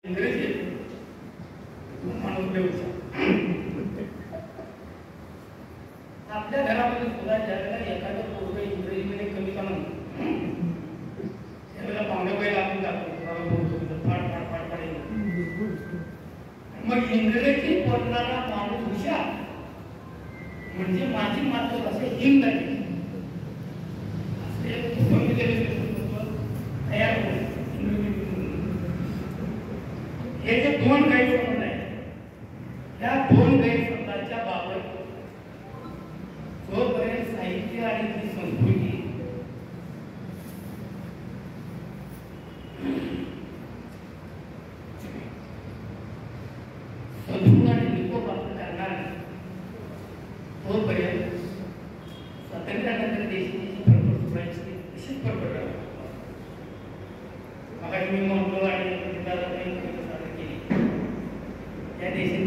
इंग्रजी माणूस आपल्या घरामध्ये सुद्धा ज्यावेळेला एखादं पोरग इंग्रजीमध्ये कमी कमी त्यावेळेला पाहुण्या वेळेला आपण जातो फाड फाड फाड फाड मग इंग्रजी बोलणारा माणूस हुशार म्हणजे माझी मातृभाषा हिंद आहे तयार होईल. हे जे दोन गैरसमज आहेत त्या दोन गैरसमजाच्या बाबत जोपर्यंत साहित्य आणि ती संस्कृती सदृढ आणि निकोप करणार तोपर्यंत स्वातंत्र्यानंतर देशाची फडफड सुटायची तशीच फडफड राहणार. मी म्हणतो आणि केली या देशाची